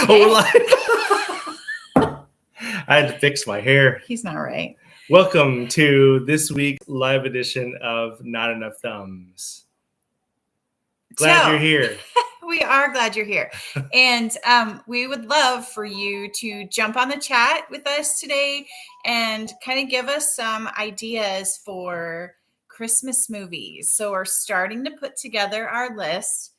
I had to fix my hair. He's not right. Welcome to this week's live edition of Not Enough Thumbs. Glad you're here. We are glad you're here. And we would love for you to jump on the chat with us today and kind of give us some ideas for Christmas movies. So we're starting to put together our list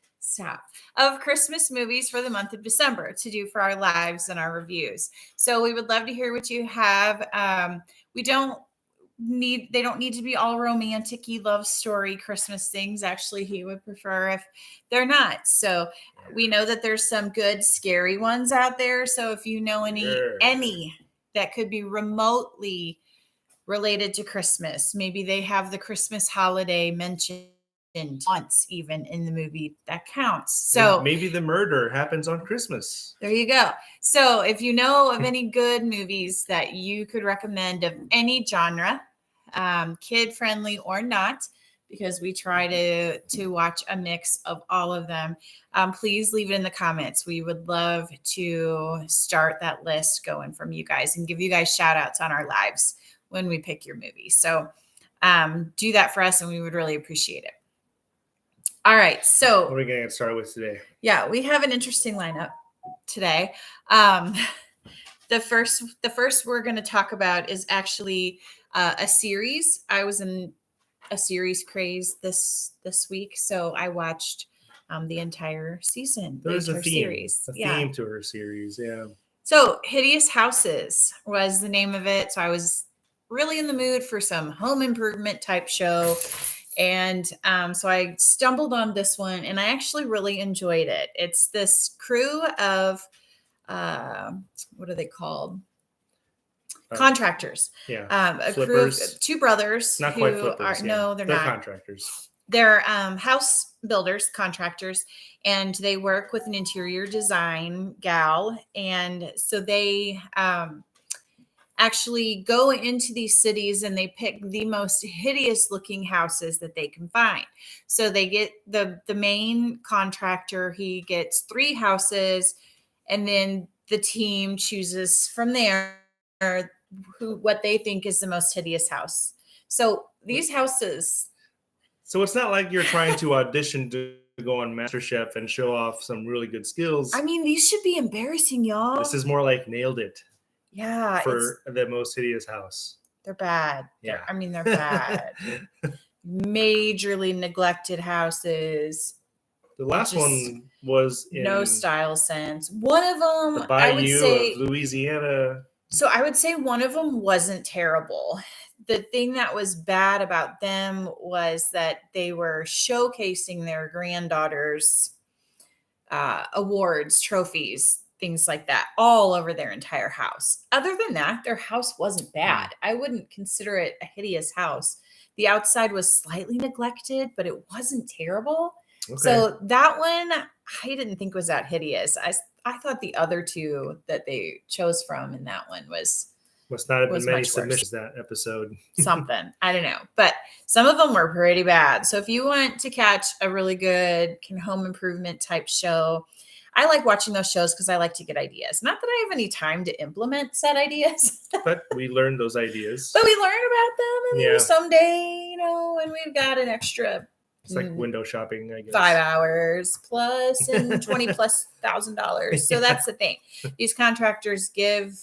of Christmas movies for the month of December to do for our lives and our reviews. So we would love to hear what you have. They don't need to be all romantic-y love story Christmas things. Actually, he would prefer if they're not. So we know that there's some good scary ones out there. So if you know any that could be remotely related to Christmas, maybe they have the Christmas holiday mentioned once even in the movie, that counts. So maybe the murder happens on Christmas. There you go. So if you know of any good movies that you could recommend of any genre, kid friendly or not, because we try to watch a mix of all of them, please leave it in the comments. We would love to start that list going from you guys and give you guys shout outs on our lives when we pick your movie. So do that for us and we would really appreciate it. All right. So what are we going to get started with today? Yeah, we have an interesting lineup today. The first we're going to talk about is actually a series. I was in a series craze this week, so I watched the entire season. There's a theme to her series, yeah. So Hideous Houses was the name of it. So I was really in the mood for some home improvement type show. And so I stumbled on this one and I actually really enjoyed it. It's this crew of, what are they called? Contractors. Yeah. A crew of two brothers. Not quite flippers. No, they're not. Contractors. They're house builders, contractors, and they work with an interior design gal. And so they actually go into these cities and they pick the most hideous looking houses that they can find. So they get the main contractor, he gets 3 houses, and then the team chooses from there what they think is the most hideous house. So these houses. So it's not like you're trying to audition to go on MasterChef and show off some really good skills. I mean, these should be embarrassing, y'all. This is more like Nailed It. Yeah. For the most hideous house. They're bad. Yeah. They're bad. Majorly neglected houses. The last one was in no style sense. One of them, the Bayou of Louisiana. So I would say one of them wasn't terrible. The thing that was bad about them was that they were showcasing their granddaughters' awards, trophies, things like that, all over their entire house. Other than that, their house wasn't bad. I wouldn't consider it a hideous house. The outside was slightly neglected, but it wasn't terrible. Okay. So that one, I didn't think was that hideous. I thought the other 2 that they chose from in that one must not have been many submissions that episode. Something. I don't know. But some of them were pretty bad. So if you want to catch a really good home improvement type show, I like watching those shows because I like to get ideas. Not that I have any time to implement said ideas. But we learned those ideas. But we learn about them. And someday, when we've got an extra. It's like window shopping, I guess. 5 hours plus and $20,000+. So that's the thing. These contractors give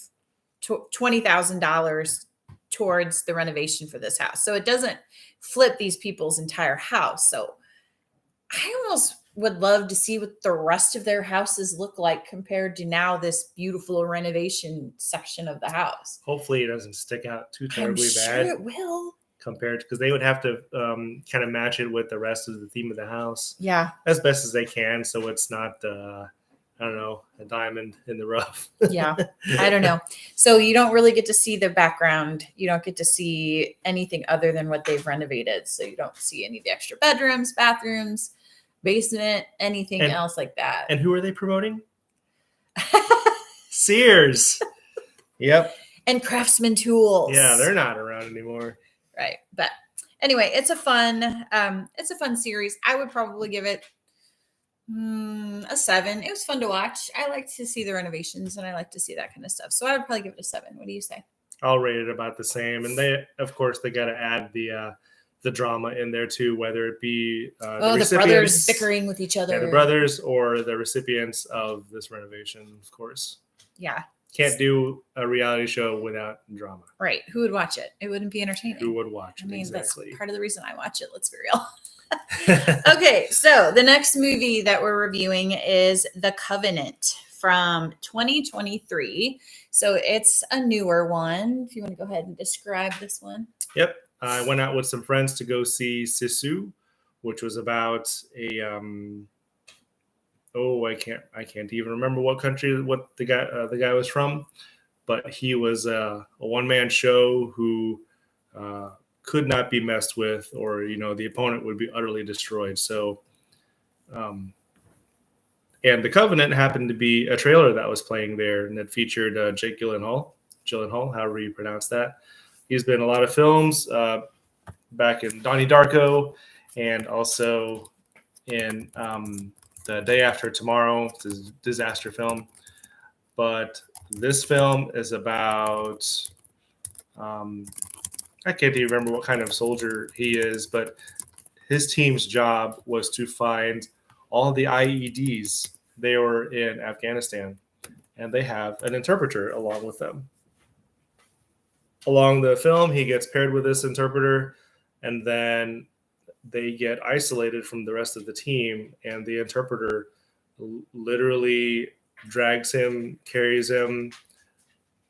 $20,000 towards the renovation for this house. So it doesn't flip these people's entire house. So I almost would love to see what the rest of their houses look like compared to now this beautiful renovation section of the house. Hopefully it doesn't stick out too terribly bad. I'm sure it will. Compared, because they would have to kind of match it with the rest of the theme of the house. Yeah. As best as they can. So it's not, I don't know, a diamond in the rough. Yeah. I don't know. So you don't really get to see the background. You don't get to see anything other than what they've renovated. So you don't see any of the extra bedrooms, bathrooms, basement, anything else like that. And who are they promoting? Sears. Yep. And Craftsman Tools. Yeah, they're not around anymore. Right. But anyway, it's a fun series. I would probably give it A 7. It was fun to watch. I like to see the renovations and I like to see that kind of stuff. So I would probably give it a 7. What do you say? I'll rate it about the same. And they, of course, they got to add the drama in there too, whether it be the brothers recipients, bickering with each other. the brothers, or the recipients of this renovation, of course. Yeah. Can't do a reality show without drama. Right. Who would watch it? It wouldn't be entertaining. Who would watch it? I mean, exactly. That's part of the reason I watch it. Let's be real. Okay, so the next movie that we're reviewing is The Covenant from 2023. So it's a newer one. If you want to go ahead and describe this one. Yep. I went out with some friends to go see Sisu, which was about a I can't even remember what country what the guy was from, but he was a one-man show who could not be messed with, or the opponent would be utterly destroyed. So and The Covenant happened to be a trailer that was playing there, and it featured Jake Gyllenhaal, however you pronounce that. He's been in a lot of films, back in Donnie Darko, and also in The Day After Tomorrow. It's a disaster film. But this film is about, I can't even remember what kind of soldier he is, but his team's job was to find all the IEDs. They were in Afghanistan, and they have an interpreter along with them. Along the film, he gets paired with this interpreter, and then they get isolated from the rest of the team, and the interpreter literally drags him, carries him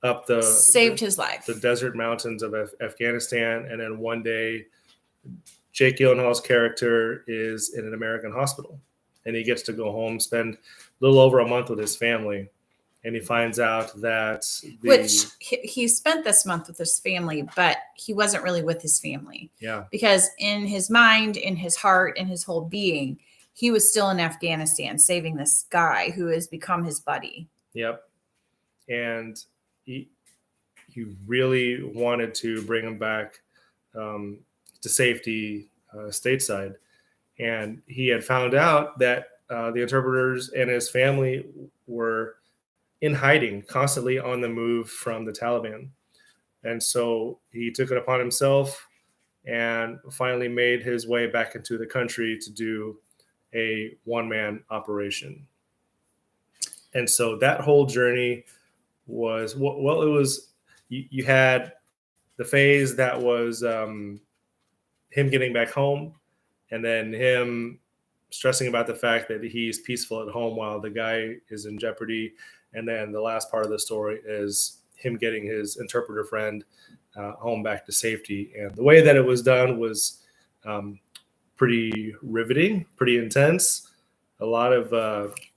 up saved his life, the desert mountains of Afghanistan. And then one day, Jake Gyllenhaal's character is in an American hospital, and he gets to go home, spend a little over a month with his family. And he finds out that which he spent this month with his family, but he wasn't really with his family. Yeah. Because in his mind, in his heart, in his whole being, he was still in Afghanistan saving this guy who has become his buddy. Yep. And he really wanted to bring him back to safety stateside. And he had found out that the interpreters and his family were in hiding, constantly on the move from the Taliban. And so he took it upon himself and finally made his way back into the country to do a one-man operation. And so that whole journey was, well, it was, you had the phase that was him getting back home, and then him stressing about the fact that he's peaceful at home while the guy is in jeopardy. And then the last part of the story is him getting his interpreter friend home back to safety. And the way that it was done was pretty riveting, pretty intense. A lot of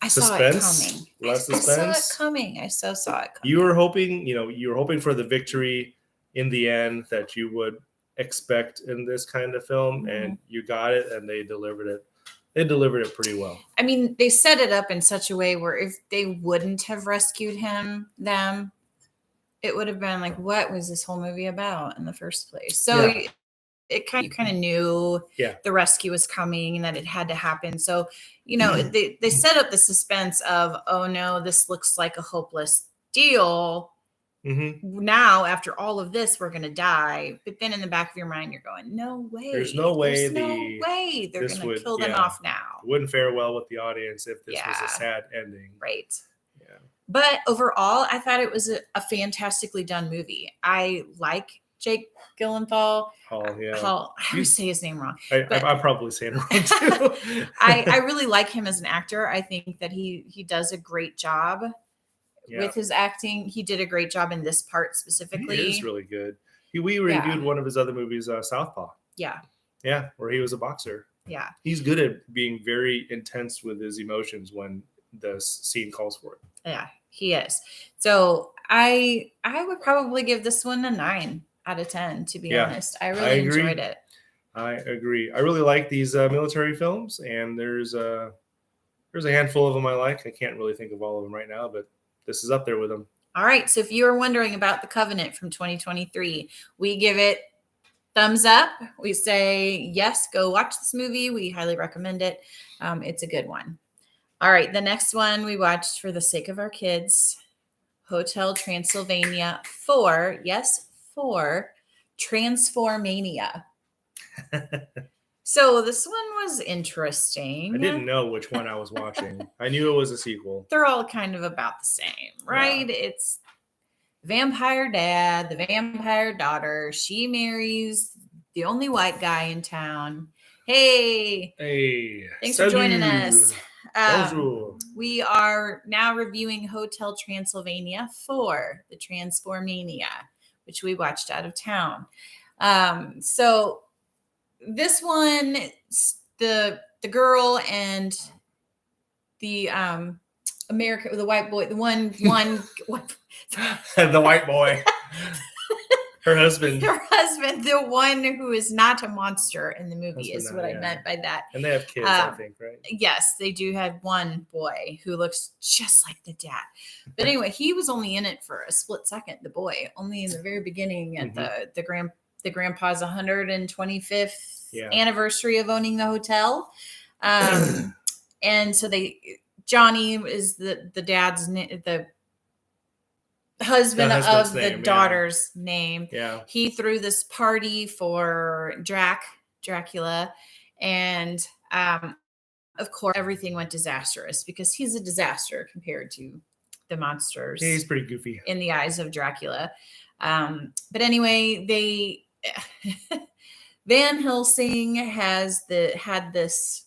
suspense. I saw it coming. I saw it coming. You were hoping for the victory in the end that you would expect in this kind of film, and you got it, and they delivered it. They delivered it pretty well. I mean, they set it up in such a way where if they wouldn't have rescued them, it would have been like, what was this whole movie about in the first place? So you kind of knew the rescue was coming and that it had to happen. So, they set up the suspense of, oh no, this looks like a hopeless deal. Mm-hmm. Now, after all of this, we're going to die. But then in the back of your mind, you're going, no way. There's no way they're going to kill them off now. It wouldn't fare well with the audience if this was a sad ending. Right. Yeah. But overall, I thought it was a fantastically done movie. I like Jake Gyllenhaal. I always say his name wrong. I'm probably saying it wrong too. I really like him as an actor. I think that he does a great job. With his acting. He did a great job in this part specifically. He is really good. We reviewed one of his other movies, Southpaw. Yeah. Yeah, where he was a boxer. Yeah. He's good at being very intense with his emotions when the scene calls for it. Yeah, he is. So I would probably give this one a 9 out of 10, to be honest. I really enjoyed it. I agree. I really like these military films, and there's a handful of them I like. I can't really think of all of them right now, but this is up there with them. All right. So if you are wondering about The Covenant from 2023, we give it thumbs up. We say, yes, go watch this movie. We highly recommend it. It's a good one. All right, the next one we watched for the sake of our kids, Hotel Transylvania 4. Yes, 4. Transformania. So this one was interesting. I didn't know which one I was watching. I knew it was a sequel. They're all kind of about the same, right? Yeah. It's vampire dad, the vampire daughter. She marries the only white guy in town. Hey, thanks for joining us. Bonjour. We are now reviewing Hotel Transylvania 4, the Transformania, which we watched out of town. So this one, the girl and the American, the white boy, the one The white boy. Her husband. her husband, the one who is not a monster in the movie, is what I Yeah. meant by that. And they have kids, I think, right? Yes, they do have one boy who looks just like the dad. But anyway, he was only in it for a split second, the boy, only in the very beginning at the grandpa's 125th anniversary of owning the hotel. And so Johnny is the dad's the husband of the daughter's name. Yeah. He threw this party for Dracula, and of course everything went disastrous because he's a disaster compared to the monsters. He's pretty goofy in the eyes of Dracula. But anyway, Van Helsing had this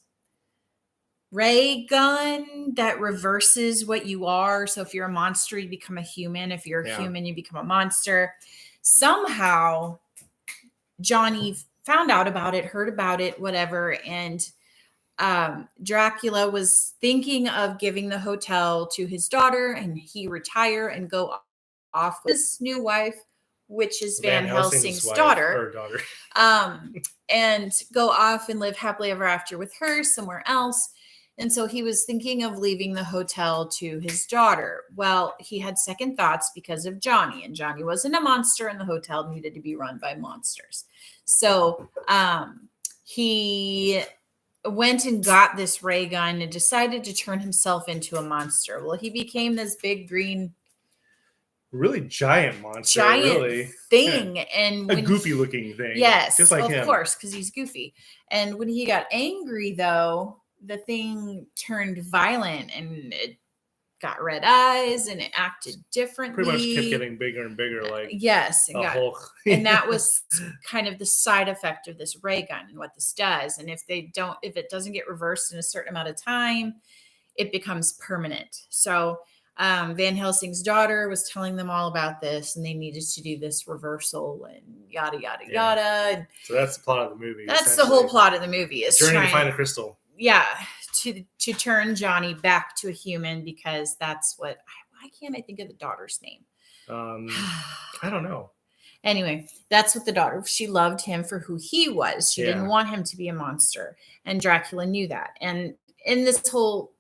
ray gun that reverses what you are. So if you're a monster, you become a human. If you're a human, you become a monster. Somehow Johnny found out about it, heard about it, whatever. And Dracula was thinking of giving the hotel to his daughter, and he retire and go off with his new wife, which is Van Helsing's daughter. And go off and live happily ever after with her somewhere else. And so he was thinking of leaving the hotel to his daughter. Well, he had second thoughts because of Johnny, and Johnny wasn't a monster, and the hotel needed to be run by monsters. So he went and got this ray gun and decided to turn himself into a monster. Well, he became this big green, really giant monster, thing, and a goofy looking thing. Yes, just like him. Of course, because he's goofy. And when he got angry, though, the thing turned violent and it got red eyes and it acted differently. Pretty much kept getting bigger and bigger, like yes, Hulk. And that was kind of the side effect of this ray gun and what this does. And if it doesn't get reversed in a certain amount of time, it becomes permanent. So Van Helsing's daughter was telling them all about this, and they needed to do this reversal and yada yada yada. And so that's the plot of the movie. That's the whole plot of the movie. Is journey to find the crystal. Yeah, to turn Johnny back to a human, because that's what. Why can't I think of the daughter's name? I don't know. Anyway, that's what the daughter. She loved him for who he was. She didn't want him to be a monster, and Dracula knew that. And in this whole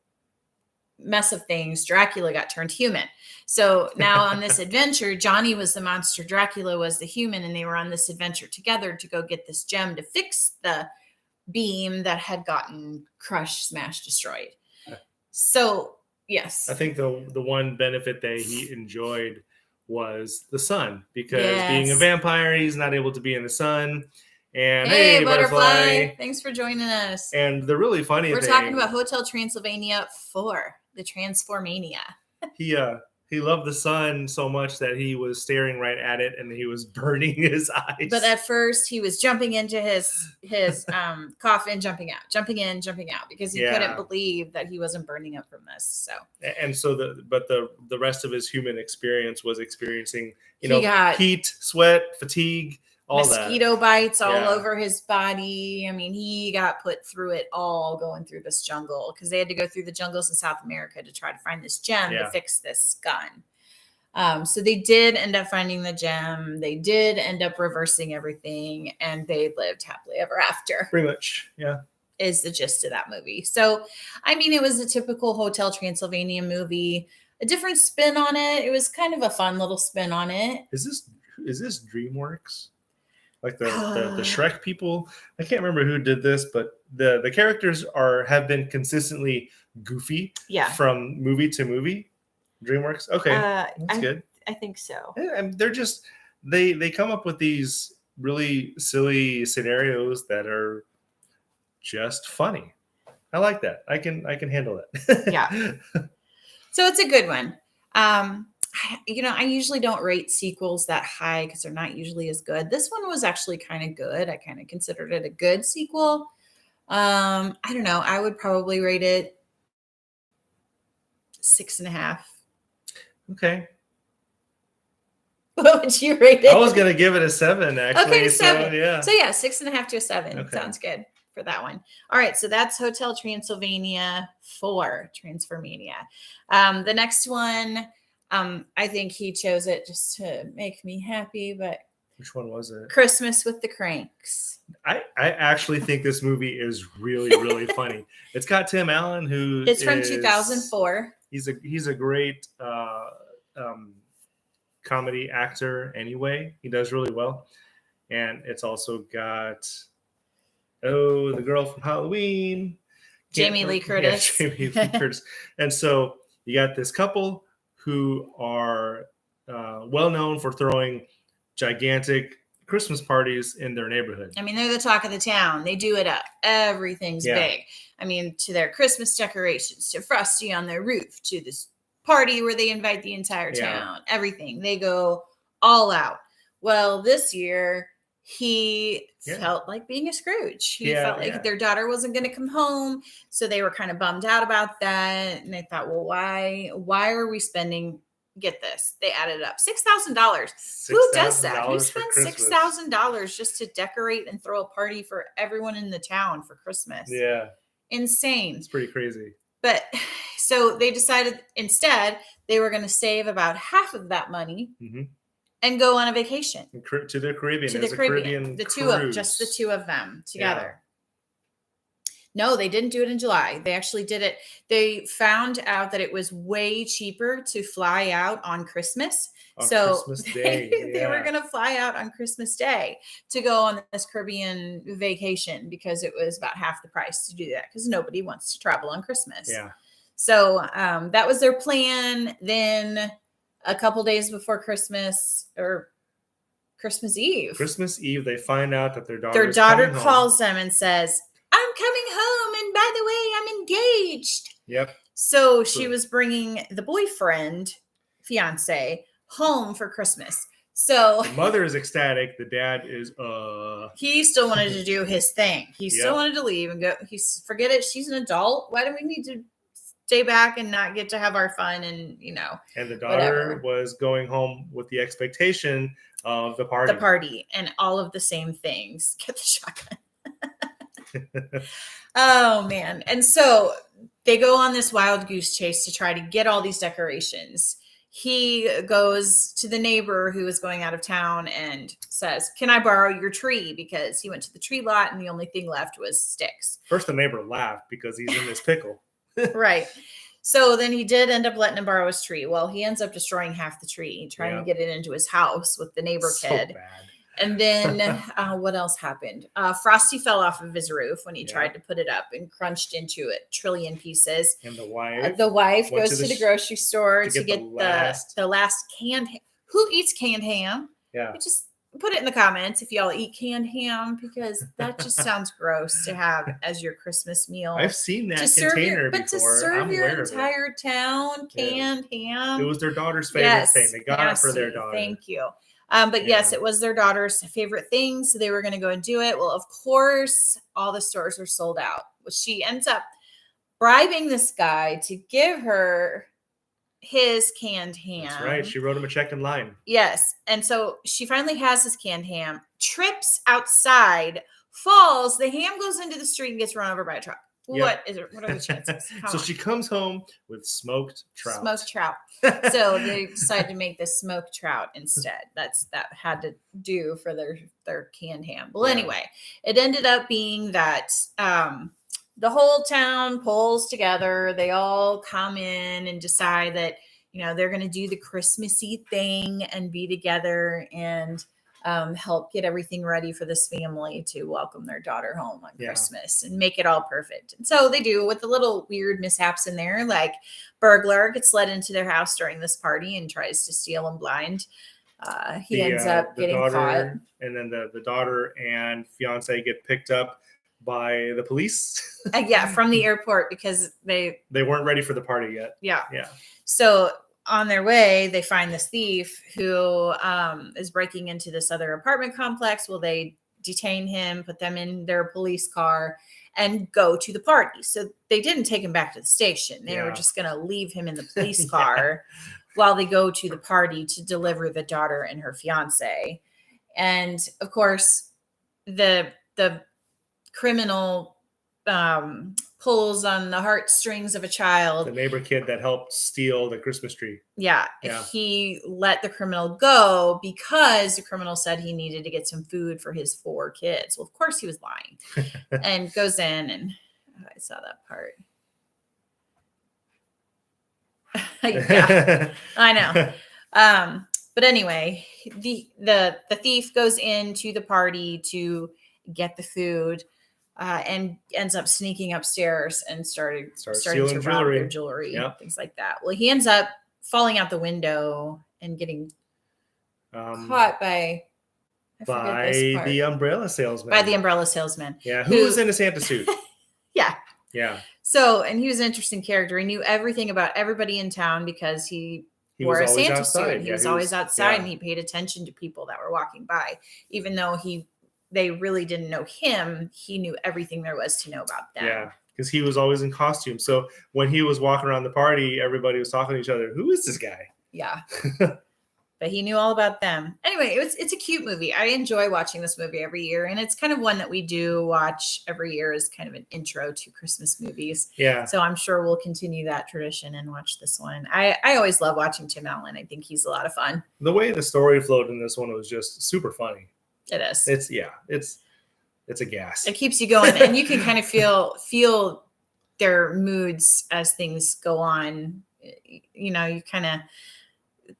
mess of things, Dracula got turned human. So now on this adventure, Johnny was the monster, Dracula was the human, and they were on this adventure together to go get this gem to fix the beam that had gotten crushed, smashed, destroyed. So yes, I think the one benefit that he enjoyed was the sun, because being a vampire, he's not able to be in the sun. And hey, butterfly, thanks for joining us. And the really funny thing, we're talking about Hotel Transylvania 4, the Transformania. He loved the sun so much that he was staring right at it, and he was burning his eyes. But at first, he was jumping into his coffin, jumping out, because he couldn't believe that he wasn't burning up from this. So and so the rest of his human experience was experiencing heat, sweat, fatigue. Mosquito bites all over his body. I mean, he got put through it all going through this jungle, because they had to go through the jungles in South America to try to find this gem to fix this gun. So they did end up finding the gem. They did end up reversing everything, and they lived happily ever after. Pretty much, yeah. Is the gist of that movie. So, I mean, it was a typical Hotel Transylvania movie, a different spin on it. It was kind of a fun little spin on it. Is this DreamWorks? Like the Shrek people, I can't remember who did this, but the characters have been consistently goofy Yeah. from movie to movie. DreamWorks. Okay, that's good. I think so. Yeah, and they're just they come up with these really silly scenarios that are just funny. I like that. I can handle it. Yeah. So it's a good one. I usually don't rate sequels that high because they're not usually as good. This one was actually kind of good. I kind of considered it a good sequel. I don't know. I would probably rate it 6.5. Okay. What would you rate it? I was gonna give it a 7 actually. Okay, 7. So, yeah. So yeah, 6.5 to a 7. Okay. Sounds good for that one. All right, so that's Hotel Transylvania 4, Transformania. The next one, I think he chose it just to make me happy, but Which one was it? Christmas with the Cranks. I actually think this movie is really, really funny. It's got Tim Allen, who It's from is- 2004. He's a great comedy actor anyway. He does really well. And it's also got the girl from Halloween. Jamie Lee Curtis. Yeah, Jamie Lee Curtis. And so you got this couple who are well known for throwing gigantic Christmas parties in their neighborhood. I mean, they're the talk of the town. They do it up. Everything's Yeah. big. I mean, to their Christmas decorations, to Frosty on their roof, to this party where they invite the entire Yeah. town, everything. They go all out. Well, this year he Yeah. felt like being a Scrooge. He Yeah, felt like yeah. their daughter wasn't going to come home, so they were kind of bummed out about that. And they thought, well, why are we spending? Get this, they added up $6,000. Who does that? Who $6,000 for spends Christmas. $6,000 just to decorate and throw a party for everyone in the town for Christmas? Yeah, Insane. it's pretty crazy. But so they decided instead they were going to save about half of that money Mhm. and go on a vacation To the Caribbean. to It's the a Caribbean. The two of cruise. just the two of them together. No, they didn't do it in July. They actually did it. They found out that it was way cheaper to fly out on Christmas. On so Christmas Day. they were yeah. going to fly out on Christmas Day to go on this Caribbean vacation because it was about half the price to do that because nobody wants to travel on Christmas. Yeah. So that was their plan. Then a couple days before Christmas or Christmas Eve, Christmas Eve, they find out that their daughter coming home. calls them and says, "I'm coming home, and by the way, I'm engaged." Yep. So she True. was bringing the boyfriend, fiance, home for Christmas. So The mother is ecstatic. The dad is he still wanted to do his thing. He still Yep. wanted to leave and go. Forget it. She's an adult. Why do we need to stay back and not get to have our fun? And and the daughter whatever. was going home with the expectation of the party. the party and all of the same things. Get the shotgun. Oh man. And so they go on this wild goose chase to try to get all these decorations. He goes to the neighbor who is going out of town and says, "Can I borrow your tree?" Because he went to the tree lot and the only thing left was sticks. First, the neighbor laughed because he's in this pickle. Right. So then he did end up letting him borrow his tree. Well, he ends up destroying half the tree, trying to Yeah. get it into his house with the neighbor So kid. bad. And then what else happened? Frosty fell off of his roof when he Yeah. tried to put it up and crunched into a trillion pieces. And the wife. The wife went goes to to the the grocery store to get the the last canned ham. Who eats canned ham? yeah. Just put it in the comments if y'all eat canned ham because that just sounds gross to have as your Christmas meal. I've seen that to serve container your, but to before. serve I'm your aware of it. entire town Yeah. canned ham. It was their daughter's favorite thing. They got it for their nasty. daughter. Thank you. But yes, Yeah. it was their daughter's favorite thing. So they were going to go and do it. Well, of course, all the stores were sold out. Well, she ends up bribing this guy to give her his canned ham. That's right. She wrote him a check in line. Yes. And so she finally has his canned ham, trips outside, falls, the ham goes into the street and gets run over by a truck. Yeah. What are the chances? Come So on. she comes home with smoked trout. Smoked trout. So they decided to make this smoked trout instead. That had to do for their canned ham. Well, Yeah. anyway, it ended up being that the whole town pulls together. They all come in and decide that they're going to do the Christmassy thing and be together. And help get everything ready for this family to welcome their daughter home on Yeah. Christmas and make it all perfect. And so they do, with the little weird mishaps in there, like burglar gets let into their house during this party and tries to steal them blind. He ends up the getting caught. daughter, and then the daughter and fiance get picked up by the police. Yeah, from the airport, because they weren't ready for the party yet. Yeah. Yeah. So on their way, they find this thief who is breaking into this other apartment complex. Well, they detain him, put them in their police car, and go to the party. So they didn't take him back to the station. They were Yeah. just going to leave him in the police Yeah. car while they go to the party to deliver the daughter and her fiance. And of course, the criminal pulls on the heartstrings of a child. The neighbor kid that helped steal the Christmas tree. Yeah, Yeah. he let the criminal go because the criminal said he needed to get some food for his 4 kids. Well, of course he was lying. And goes in, and I saw that part. Yeah, I know. But anyway, the thief goes into the party to get the food, and ends up sneaking upstairs and starting stealing to rob jewelry. their jewelry, Yep. things like that. Well, he ends up falling out the window and getting caught by I forget this part. the umbrella salesman. By the umbrella salesman. Yeah, who was in a Santa suit. Yeah. Yeah. So, and he was an interesting character. He knew everything about everybody in town because he wore a was always Santa outside. suit. He Yeah, was always outside, yeah. and he paid attention to people that were walking by. Even though they really didn't know him, he knew everything there was to know about them. Yeah, because he was always in costume. So when he was walking around the party, everybody was talking to each other. Who is this guy? Yeah. But he knew all about them. Anyway, it's a cute movie. I enjoy watching this movie every year, and it's kind of one that we do watch every year as kind of an intro to Christmas movies. Yeah. So I'm sure we'll continue that tradition and watch this one. I always love watching Tim Allen. I think he's a lot of fun. The way the story flowed in this one was just super funny. It is. It's a gas. It keeps you going, and you can kind of feel their moods as things go on. You know, you kind of,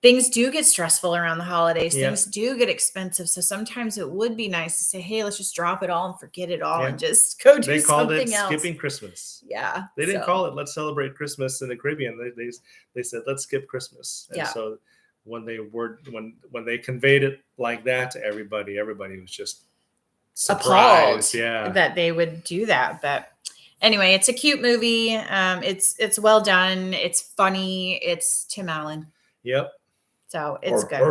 things do get stressful around the holidays. Yeah. Things do get expensive. So sometimes it would be nice to say, hey, let's just drop it all and forget it all and just go do They called something it else. skipping Christmas. Yeah. They didn't call it let's celebrate Christmas in the Caribbean. They said let's skip Christmas. And so when they conveyed it like that to everybody was just surprised. Yeah. That they would do that. But anyway, it's a cute movie. It's well done. It's funny. It's Tim Allen. Yep. So it's good.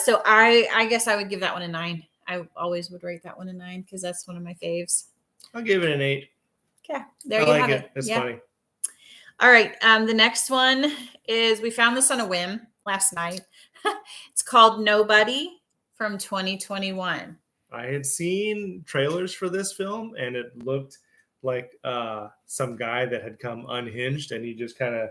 So I guess I would give that one a 9. I always would rate that one a 9 because that's one of my faves. I'll give it an 8. Yeah, there I you like have it. It's Yeah. funny. All right. The next one is, we found this on a whim last night. It's called Nobody from 2021. I had seen trailers for this film, and it looked like some guy that had come unhinged, and he just kind of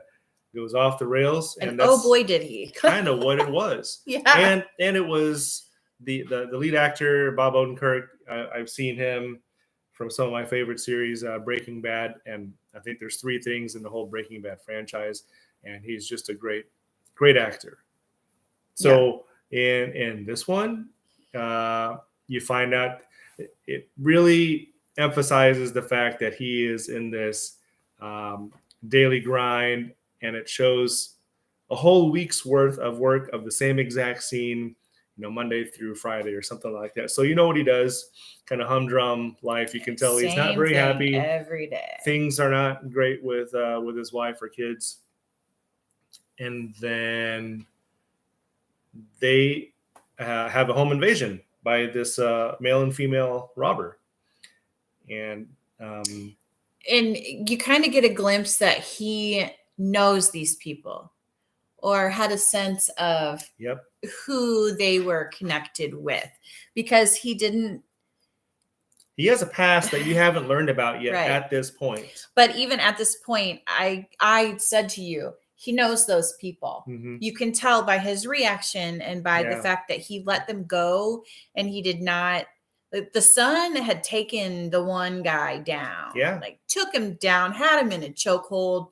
goes off the rails. And that's oh boy, did he! kind of what it was. Yeah. And it was the lead actor, Bob Odenkirk. I've seen him from some of my favorite series, Breaking Bad, and I think there's 3 things in the whole Breaking Bad franchise, and he's just a great actor. So in this one, you find out it really emphasizes the fact that he is in this daily grind, and it shows a whole week's worth of work of the same exact scene, Monday through Friday or something like that. So you know what he does, kind of humdrum life. You can tell he's not very happy every day. Things are not great with his wife or kids. And then they have a home invasion by this male and female robber. And you kind of get a glimpse that he knows these people, or had a sense of who they were connected with, because he has a past that you haven't learned about yet at this point. But even at this point, I said to you, he knows those people. Mm-hmm. You can tell by his reaction and by the fact that he let them go, and he did not. The son had taken the one guy down. Yeah. Like took him down, had him in a chokehold,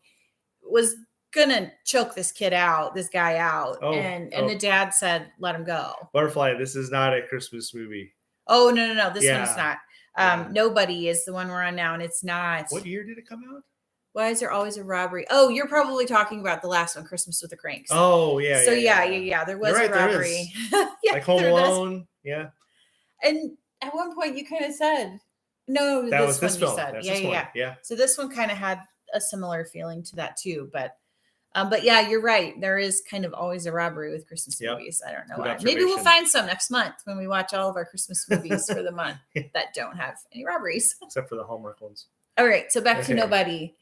was gonna choke this guy out. Oh, And the dad said, let him go. Butterfly, this is not a Christmas movie. Oh, no. This Yeah. one's not. Yeah. Nobody is the one we're on now, and it's not. What year did it come out? Why is there always a robbery? Oh, you're probably talking about the last one, Christmas with the Cranks. Oh, yeah. So yeah. There was You're right, a there robbery. is. Yeah, Like Home there does. Alone. Yeah. And at one point you kind of said, no, That was this one film. you said. That's Yeah, this one. yeah. Yeah. So this one kind of had a similar feeling to that too. But yeah, you're right. There is kind of always a robbery with Christmas Yep. movies. I don't know Good why. Maybe we'll observation. find some next month when we watch all of our Christmas movies for the month that don't have any robberies. Except for the Hallmark ones. All right, so back to Okay. Nobody.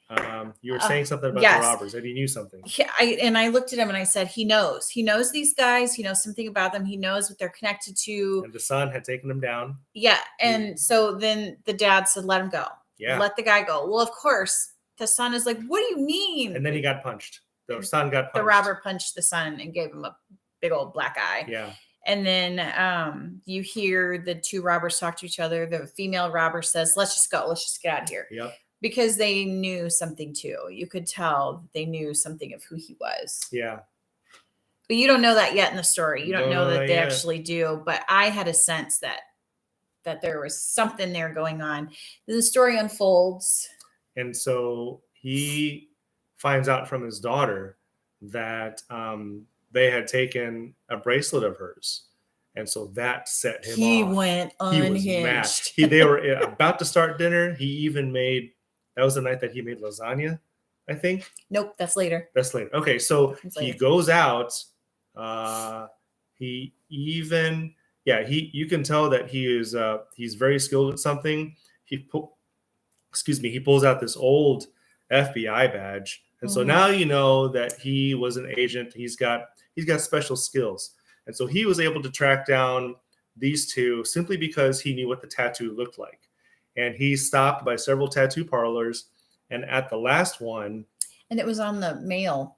You were saying something about yes. the robbers, and he knew something. Yeah, I looked at him and I said, he knows these guys. He knows something about them. He knows what they're connected to. And the son had taken him down. Yeah, and so then the dad said, let him go. Yeah. Let the guy go. Well, of course, the son is like, what do you mean? And then he got punched. The son got punched. The robber punched the son and gave him a big old black eye. Yeah. And then you hear the two robbers talk to each other. The female robber says, let's just go. Let's just get out of here. Yep. Because they knew something too. You could tell they knew something of who he was. Yeah. But you don't know that yet in the story. You don't know that they yet. actually do. But I had a sense that there was something there going on. Then the story unfolds. And so he finds out from his daughter that they had taken a bracelet of hers. And so that set him He off. went He was mad. unhinged. They were about to start dinner. He even made, that was the night that he made lasagna, I think. Nope, that's later. That's later. Okay, so That's he later. goes out. He even, you can tell that he is he's very skilled at something. He pulls out this old FBI badge, and so Mhm. now you know that he was an agent. He's got special skills, and so he was able to track down these two simply because he knew what the tattoo looked like. And he stopped by several tattoo parlors, and at the last one, And it was on the mail.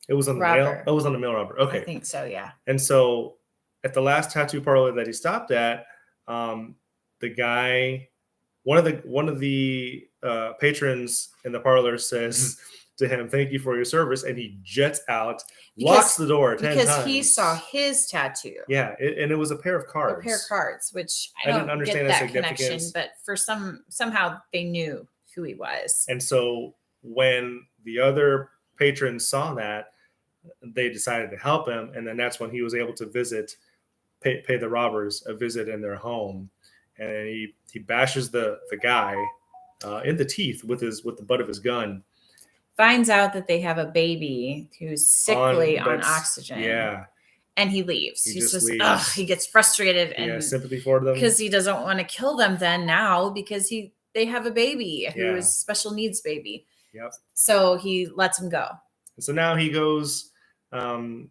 it was on the Robber. mail. Oh, it was on the mail robber. Okay. I think so, yeah. And so at the last tattoo parlor that he stopped at, the guy, one of the patrons in the parlor says to him, "Thank you for your service," and he jets out, locks the door 10 times. Because he saw his tattoo. Yeah, and it was a pair of cards. A pair of cards, which I didn't don't understand get the that connection, significance. but for somehow they knew who he was. And so when the other patrons saw that, they decided to help him, and then that's when he was able to pay the robbers a visit in their home, and he bashes the guy in the teeth with the butt of his gun. Finds out that they have a baby who's sickly on oxygen. Yeah, and he leaves. He He's just just leaves. he gets frustrated he has and sympathy for them because he doesn't want to kill them then now because they have a baby who Yeah. is special needs baby. Yep. So he lets him go. And so now he goes on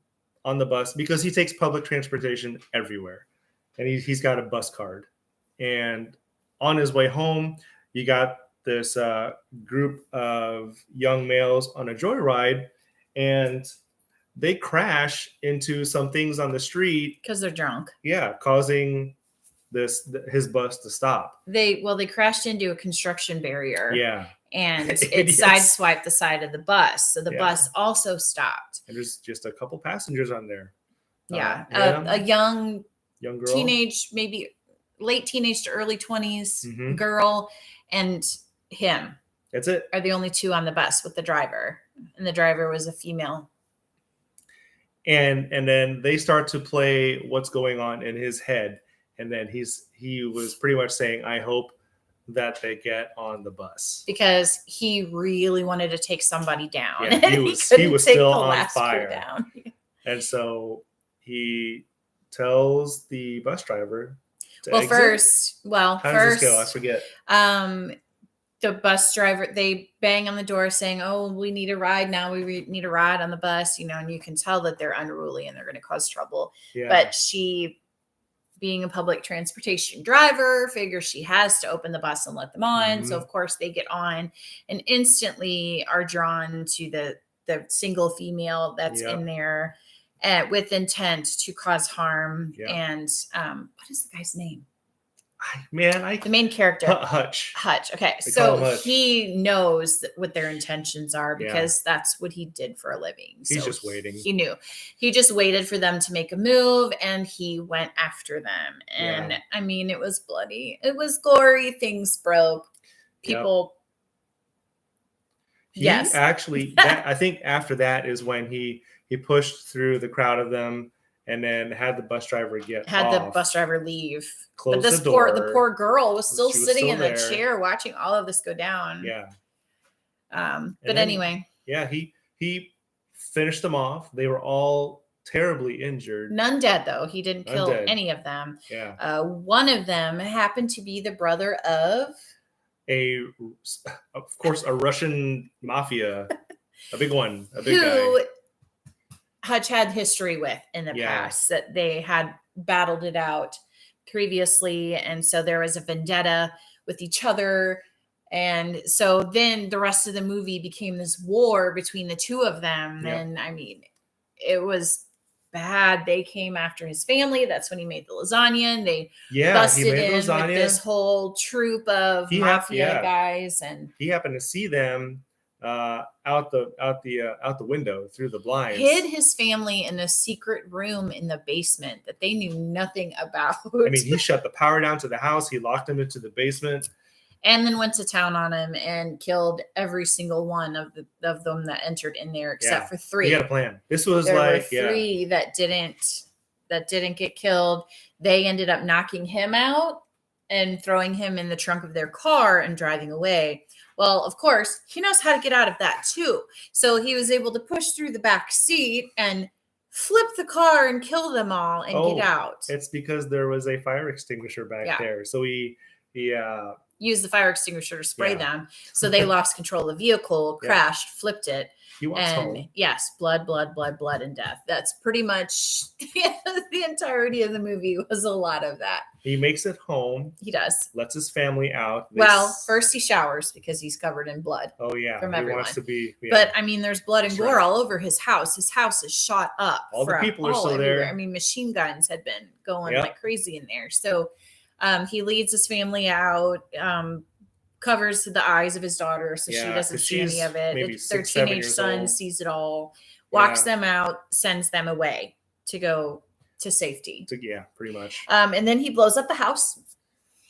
the bus because he takes public transportation everywhere, and he's got a bus card. And on his way home, you got this group of young males on a joyride, and they crash into some things on the street. Because they're drunk. Yeah, causing his bus to stop. They crashed into a construction barrier. Yeah, And it Idiots. sideswiped the side of the bus. So the Yeah. bus also stopped. and there's just a couple passengers on there. Yeah. Yeah. A young Young girl. teenage, maybe late teenage to early 20s Mhm. girl and him That's it. are the only two on the bus with the driver. And the driver was a female. And then they start to play what's going on in his head, and then he was pretty much saying, "I hope that they get on the bus." Because he really wanted to take somebody down. Yeah, and he couldn't was take still the on last crew fire. down. And so he tells the bus driver to Well, exit. How does this go? I forget. The bus driver, they bang on the door saying, "Oh, we need a ride now. We need a ride on the bus," and you can tell that they're unruly and they're going to cause trouble. Yeah. But she, being a public transportation driver, figures she has to open the bus and let them on. So Mhm. of course they get on and instantly are drawn to the single female that's Yep. in there with intent to cause harm. Yep. And what is the guy's name? The main character. Hutch. Hutch. Okay. They call him So Hutch. he knows what their intentions are Yeah. because that's what he did for a living. He's So just waiting. He knew. He just waited for them to make a move and he went after them. And Yeah. I mean, it was bloody. It was gory. Things broke. Yep. People. He Yes. actually, I think after that is when he pushed through the crowd of them and then had the bus driver Had the off, bus driver leave. close But this the door. the poor girl was still She was sitting still in the there. chair watching all of this go down. Yeah. But then- anyway, Yeah, he finished them off. They were all terribly injured. none dead though. He didn't kill None dead. any of them. Yeah. One of them happened to be the brother of Of course, a Russian mafia, a big one, a big who guy. Hutch had history with in the Yeah. past, that they had battled it out previously. And so there was a vendetta with each other. And so then the rest of the movie became this war between the two of them. Yep. And I mean, it was bad. They came after his family. That's when he made the lasagna, and they Yeah, he busted made in with lasagna. this whole troop of mafia yeah. guys. And He happened to see them out the window through the blinds. hid his family in a secret room in the basement that they knew nothing about. I mean, he shut the power down to the house. He locked them into the basement. And then went to town on him and killed every single one of them that entered in there, except Yeah. for 3. He had a plan. This was There like, were 3 that didn't get killed. They ended up knocking him out and throwing him in the trunk of their car and driving away. Well, of course, he knows how to get out of that too. So he was able to push through the back seat and flip the car and kill them all and get out. It's because there was a fire extinguisher back there. So he used the fire extinguisher to spray Yeah. them. So they lost control of the vehicle, Yeah. crashed, flipped it. he walks And home. yes, blood, and death. That's pretty much the entirety of the movie was a lot of that. He makes it home, He does. lets his family out. They Well, first he showers because he's covered in blood. Oh yeah, from he everyone. wants to be. Yeah. But I mean, there's blood and That's gore right. all over his house. His house is shot up. All the from people are still there. everywhere. I mean, machine guns had been going Yep. like crazy in there. So he leads his family out, covers the eyes of his daughter so she Yeah, doesn't 'cause see any she's of it. maybe Their 6, 7 teenage years son old. sees it all, walks Yeah. them out, sends them away to go to safety. Yeah, pretty much. And then he blows up the house.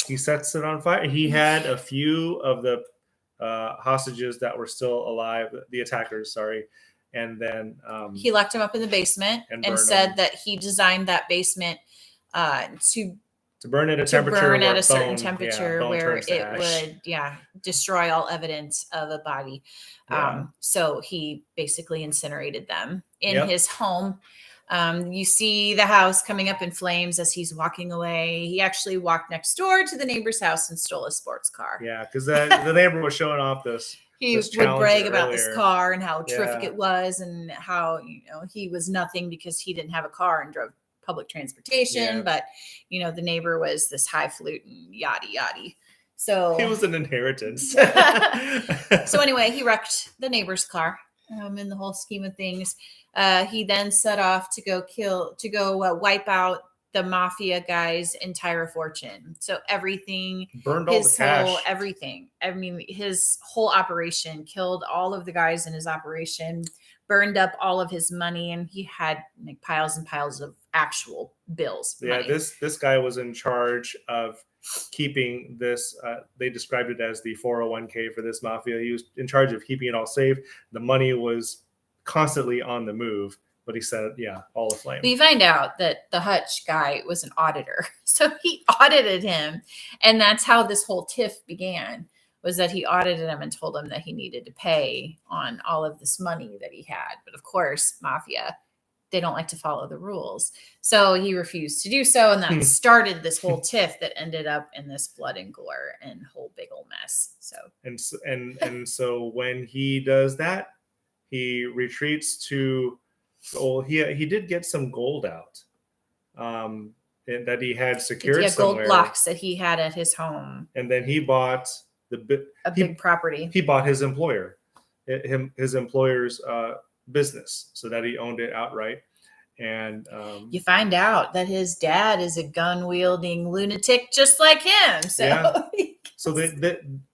He sets it on fire. He had a few of the hostages that were still alive, the attackers, sorry. And then He locked him up in the basement And and burned said them. that he designed that basement to burn at a to temperature burn at where a certain bone- temperature bone where turns to it ash. would destroy all evidence of a body. Yeah. So he basically incinerated them in Yep. his home. You see the house coming up in flames as he's walking away. He actually walked next door to the neighbor's house and stole a sports car. Yeah, because the neighbor was showing off this. He this would Challenger brag about this earlier. car and how terrific Yeah. it was, and how he was nothing because he didn't have a car and drove public transportation. Yeah. But the neighbor was this highfalutin yada yada. So It was an inheritance. so anyway, he wrecked the neighbor's car. In the whole scheme of things, he then set off to go wipe out the mafia guy's entire fortune. So everything, burned all the cash. everything. I mean, his whole operation, killed all of the guys in his operation, burned up all of his money, and he had like piles and piles of actual bills. Yeah, money. this guy was in charge of keeping this. They described it as the 401k for this mafia. He was in charge of keeping it all safe. The money was constantly on the move, but he said, "Yeah, all aflame." We find out that the Hutch guy was an auditor. So he audited him. And that's how this whole tiff began, was that he audited him and told him that he needed to pay on all of this money that he had. But of course, mafia, they don't like to follow the rules. So he refused to do so. And that started this whole tiff that ended up in this blood and gore and whole big old mess. So And so when he does that, he retreats to. Well, he did get some gold out that he had secured gold somewhere, blocks that he had at his home, and then he bought a big property. He bought his employer's business, so that he owned it outright, And You find out that his dad is a gun-wielding lunatic just like him. So Yeah.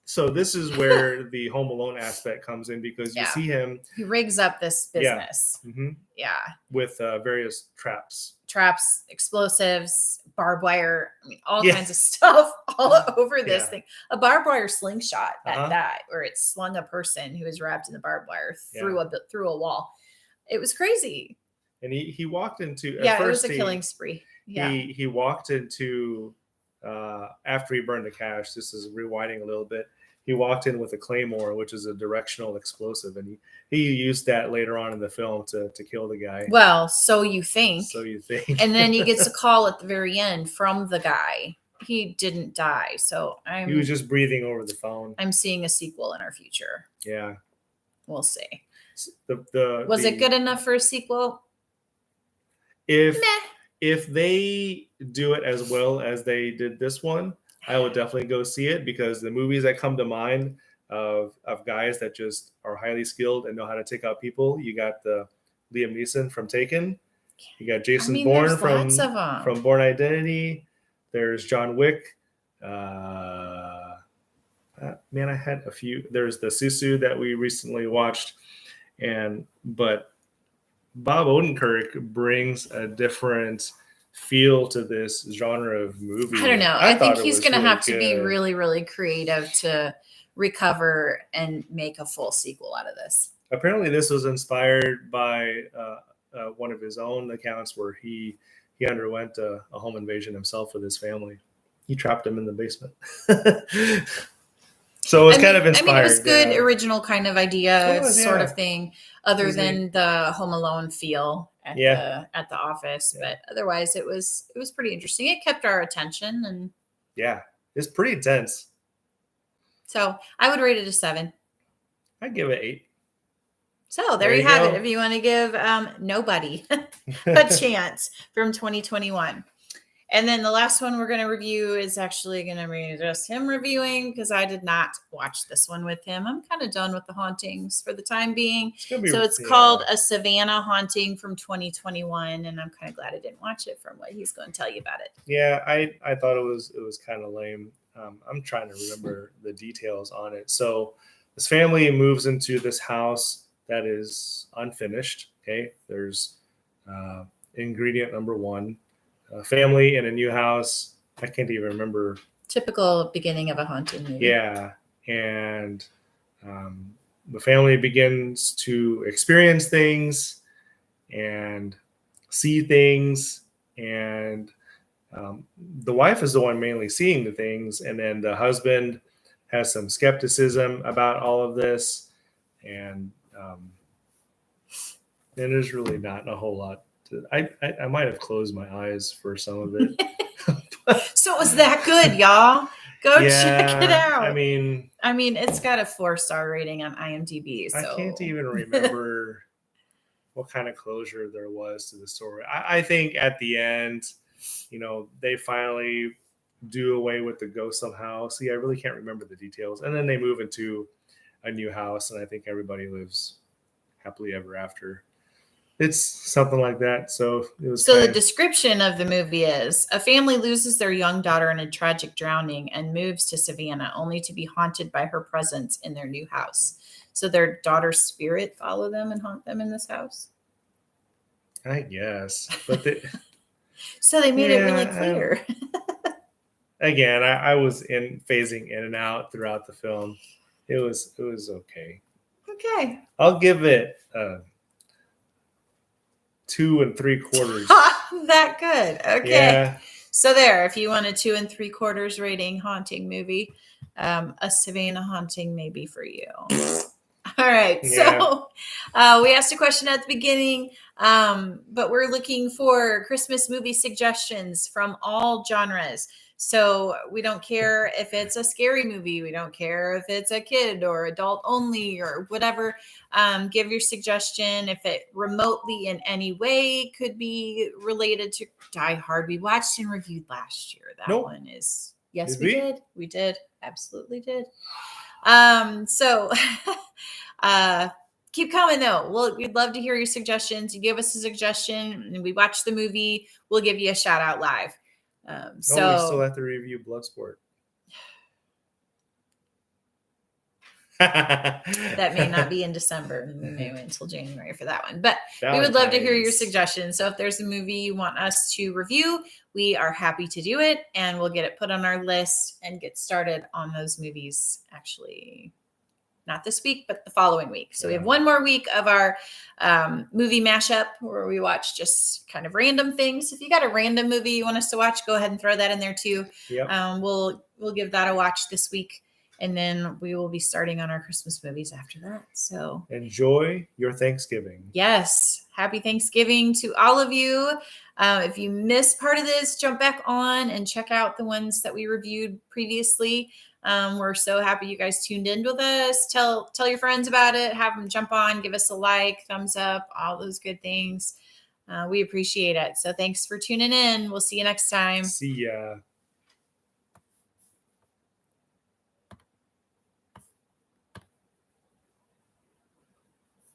So this is where the Home Alone aspect comes in, because you Yeah. see him, he rigs up this business. mhm, Yeah. with various traps. Traps, explosives, barbed wire, I mean, all Yeah. kinds of stuff all over this Yeah. thing. A barbed wire slingshot at Uh-huh. that, where it slung a person who was wrapped in the barbed wire through Yeah. through a wall. It was crazy. And he walked into, at Yeah, it first was a killing spree. Yeah. he walked into, after he burned the cash. This is rewinding a little bit. He walked in with a claymore, which is a directional explosive, and he used that later on in the film to kill the guy. Well, so you think. So you think. And then he gets a call at the very end from the guy. He didn't die. So He was just breathing over the phone. I'm seeing a sequel in our future. Yeah. We'll see. Was it good enough for a sequel? If they do it as well as they did this one, I would definitely go see it, because the movies that come to mind of guys that just are highly skilled and know how to take out people, you got the Liam Neeson from Taken, you got Jason Bourne there's lots of 'em. from Bourne Identity, there's John Wick. Man, I had a few. There's the Susu that we recently watched, but Bob Odenkirk brings a different feel to this genre of movie. I don't know. I think thought he's it was going to really have to be good. really, really creative to recover and make a full sequel out of this. Apparently, this was inspired by one of his own accounts where he underwent a home invasion himself with his family. He trapped him in the basement. So it was kind of inspired. It was good, original kind of idea, sort yeah. of thing, other than the Home Alone feel at the office. Yeah. But otherwise, it was pretty interesting. It kept our attention, and yeah, it's pretty intense. So I would rate it a 7. I'd give it 8. So there you have it. If you want to give Nobody a chance from 2021. And then the last one we're going to review is actually going to be just him reviewing, because I did not watch this one with him. I'm kind of done with the hauntings for the time being. It's called A Savannah Haunting from 2021. And I'm kind of glad I didn't watch it from what he's going to tell you about it. Yeah, I thought it was kind of lame. I'm trying to remember the details on it. So this family moves into this house that is unfinished. Okay. There's ingredient number 1. Family in a new house. I can't even remember. Typical beginning of a haunted movie. Yeah. And the family begins to experience things and see things. And the wife is the one mainly seeing the things. And then the husband has some skepticism about all of this. And there's really not a whole lot. I might have closed my eyes for some of it. So it was that good, y'all. Go check it out. I mean, it's got a 4-star rating on IMDb. So I can't even remember what kind of closure there was to the story. I think at the end, they finally do away with the ghost somehow. See, I really can't remember the details. And then they move into a new house, and I think everybody lives happily ever after. It's something like that. So it was. So the description of the movie is: a family loses their young daughter in a tragic drowning and moves to Savannah, only to be haunted by her presence in their new house. So their daughter's spirit follow them and haunt them in this house. I guess, but so they made it really clear. Again, I was phasing in and out throughout the film. It was okay. Okay. I'll give it 2 3/4. That good. Okay. Yeah. So there, if you want a 2 3/4 rating haunting movie, A Savannah Haunting may be for you. All right. Yeah. So we asked a question at the beginning, but we're looking for Christmas movie suggestions from all genres. So we don't care if it's a scary movie. We don't care if it's a kid or adult only or whatever. Give your suggestion. If it remotely in any way could be related to Die Hard, we watched and reviewed last year. That one is, yes, we did. We did. Absolutely did. So keep coming though. We'd love to hear your suggestions. You give us a suggestion and we watch the movie, we'll give you a shout out live. We still So have to review Bloodsport. that may not be in December. We may wait until January for that one. But we would love to hear your suggestions. So if there's a movie you want us to review, we are happy to do it. And we'll get it put on our list and get started on those movies actually not this week, but the following week. So we have one more week of our movie mashup where we watch just kind of random things. If you got a random movie you want us to watch, go ahead and throw that in there too. Yep. We'll give that a watch this week. And then we will be starting on our Christmas movies after that. So enjoy your Thanksgiving. Yes. Happy Thanksgiving to all of you. If you missed part of this, jump back on and check out the ones that we reviewed previously. We're so happy you guys tuned in with us. Tell your friends about it. Have them jump on, give us a like, thumbs up, all those good things. We appreciate it. So thanks for tuning in. We'll see you next time. See ya.